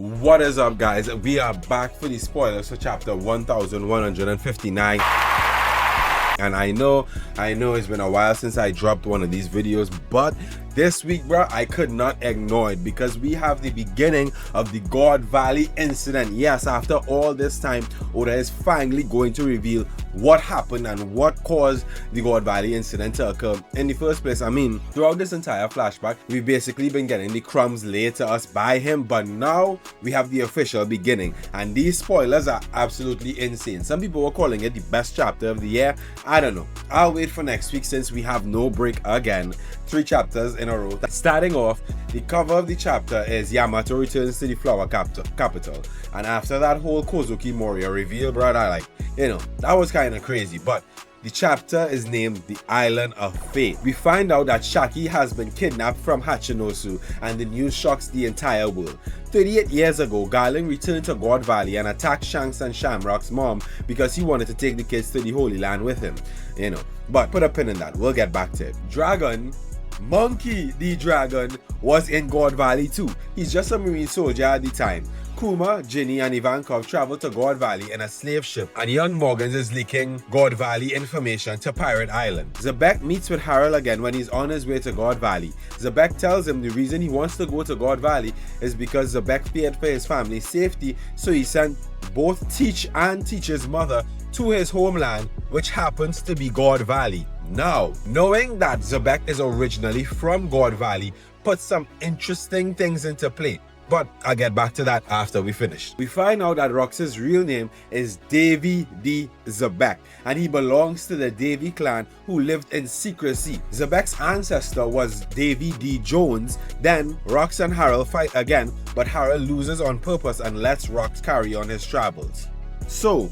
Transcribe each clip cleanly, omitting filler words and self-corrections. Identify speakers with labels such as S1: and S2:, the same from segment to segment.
S1: What is up, guys? We are back for the spoilers for chapter 1159. And I know it's been a while since I dropped one of these videos, but this week, bro, I could not ignore it because we have the beginning of the God Valley incident. Yes, after all this time, Oda is finally going to reveal what happened and what caused the God Valley incident to occur in the first place. I mean, throughout this entire flashback, we've basically been getting the crumbs laid to us by him, but now we have the official beginning, and these spoilers are absolutely insane. Some people were calling it the best chapter of the year. I don't know. I'll wait for next week since we have no break again. 3 chapters in a row. Starting off, the cover of the chapter is Yamato returns to the flower capital, and after that whole Kozuki Moria reveal, brother, that was kind of crazy. But the chapter is named The Island of Fate. We find out that Shaki has been kidnapped from Hachinosu, and the news shocks the entire world. 38 years ago, Garland returned to God Valley and attacked Shanks and Shamrock's mom because he wanted to take the kids to the Holy Land with him. But put a pin in that, we'll get back to it. Monkey the Dragon was in God Valley too. He's just a marine soldier at the time. Kuma, Ginny, and Ivankov traveled to God Valley in a slave ship, and young Morgans is leaking God Valley information to Pirate Island. Zebek meets with Harold again when he's on his way to God Valley. Zebek tells him the reason he wants to go to God Valley is because Zebek feared for his family's safety, so he sent both Teach and Teach's mother to his homeland, which happens to be God Valley. Now, knowing that Zebek is originally from God Valley puts some interesting things into play, but I'll get back to that after we finish. We find out that Rox's real name is Davy D. Zebek, and he belongs to the Davy clan who lived in secrecy. Zebek's ancestor was Davy D. Jones. Then Rox and Harold fight again, but Harold loses on purpose and lets Rox carry on his travels. So,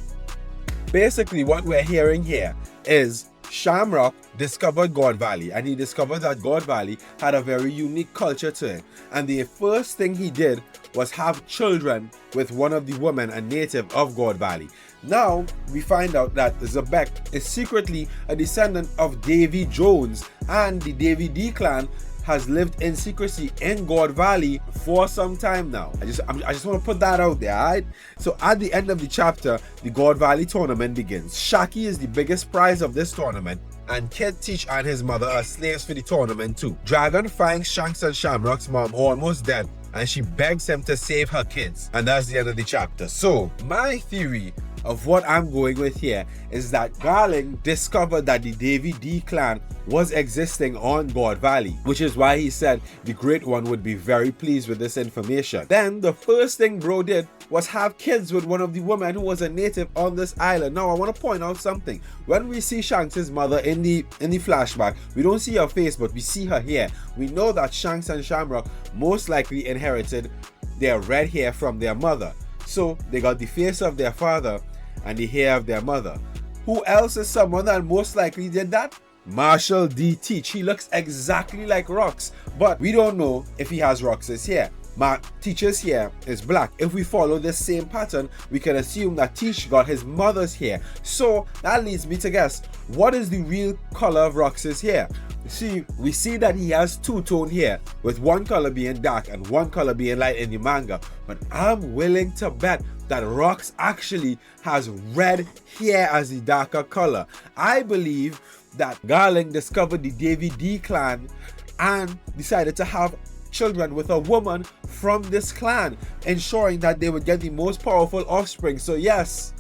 S1: basically what we're hearing here is Shamrock discovered God Valley, and he discovered that God Valley had a very unique culture to it, and the first thing he did was have children with one of the women, a native of God Valley. Now we find out that Zebek is secretly a descendant of Davy Jones, and the Davy D clan has lived in secrecy in God Valley for some time now. I just want to put that out there, alright? So at the end of the chapter, the God Valley tournament begins. Shaki is the biggest prize of this tournament, and Kid, Teach, and his mother are slaves for the tournament too. Dragon finds Shanks and Shamrock's mom almost dead, and she begs him to save her kids. And that's the end of the chapter. So my theory of what I'm going with here is that Garling discovered that the Davy D clan was existing on God Valley, which is why he said the Great One would be very pleased with this information. Then the first thing bro did was have kids with one of the women who was a native on this island. Now I want to point out something. When we see Shanks' mother in the flashback, we don't see her face, but we see her hair. We know that Shanks and Shamrock most likely inherited their red hair from their mother. So they got the face of their father and the hair of their mother. Who else is someone that most likely did that? Marshall D. Teach. He looks exactly like Rox, but we don't know if he has Rox's hair. Teach's hair is black. If we follow this same pattern, we can assume that Teach got his mother's hair. So that leads me to guess, what is the real color of Rox's hair? See, we see that he has two-tone hair, with one color being dark and one color being light in the manga, but I'm willing to bet that Rox actually has red hair as the darker color. I believe that Garling discovered the Davy D clan and decided to have children with a woman from this clan, ensuring that they would get the most powerful offspring. So yes,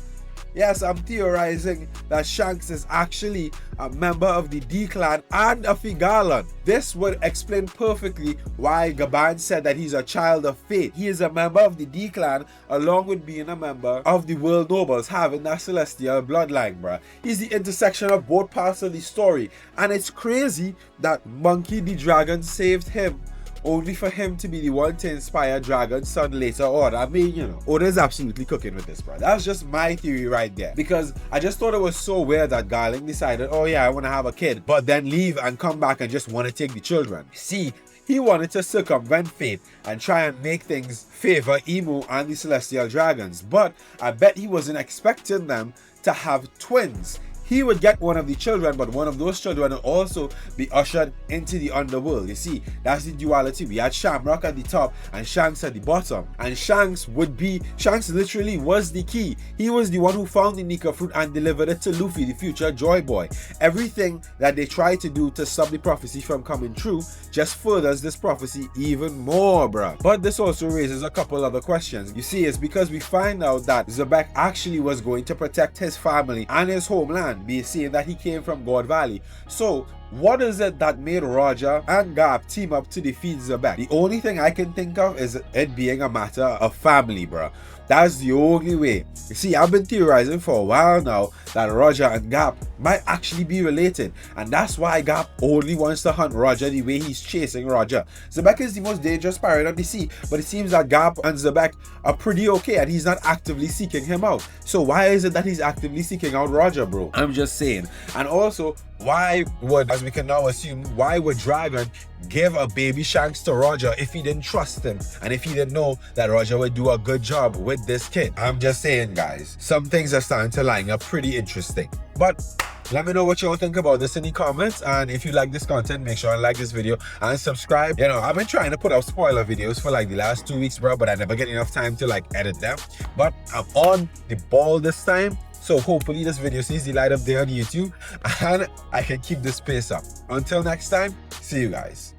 S1: I'm theorizing that Shanks is actually a member of the D clan and a Figalan. This would explain perfectly why Gaban said that he's a child of fate. He is a member of the D clan along with being a member of the World Nobles, having that celestial bloodline, bruh. He's the intersection of both parts of the story, and it's crazy that Monkey the Dragon saved him, only for him to be the one to inspire Dragon's son later on. I mean, Oda's absolutely cooking with this, bro. That's just my theory right there. Because I just thought it was so weird that Garling decided, oh yeah, I want to have a kid, but then leave and come back and just want to take the children. See, he wanted to circumvent fate and try and make things favor Emu and the Celestial Dragons, but I bet he wasn't expecting them to have twins. he would get one of the children, but one of those children would also be ushered into the underworld. You see, that's the duality. We had Shamrock at the top and Shanks at the bottom. And Shanks literally was the key. He was the one who found the Nika fruit and delivered it to Luffy, the future Joy Boy. Everything that they tried to do to stop the prophecy from coming true just furthers this prophecy even more, bruh. But this also raises a couple other questions. You see, it's because we find out that Zebek actually was going to protect his family and his homeland, be seeing that he came from God Valley. So what is it that made Roger and Garp team up to defeat Zebek? The only thing I can think of is it being a matter of family, bruh. That's the only way. You see, I've been theorizing for a while now that Roger and Garp might actually be related, and that's why Garp only wants to hunt Roger the way he's chasing Roger. Zebek is the most dangerous pirate of the sea, but it seems that Garp and Zebek are pretty okay and he's not actively seeking him out. So why is it that he's actively seeking out Roger, bro? I'm just saying. And also, why would, as we can now assume, why would Dragon give a baby Shanks to Roger if he didn't trust him and if he didn't know that Roger would do a good job with this kid? I'm just saying, guys, some things are starting to line up pretty interesting. But let me know what y'all think about this in the comments, and if you like this content, make sure to like this video and subscribe. You know, I've been trying to put out spoiler videos for like the last 2 weeks, bro, but I never get enough time to like edit them. But I'm on the ball this time, so hopefully this video sees the light of day on YouTube and I can keep this pace up. Until next time, see you guys.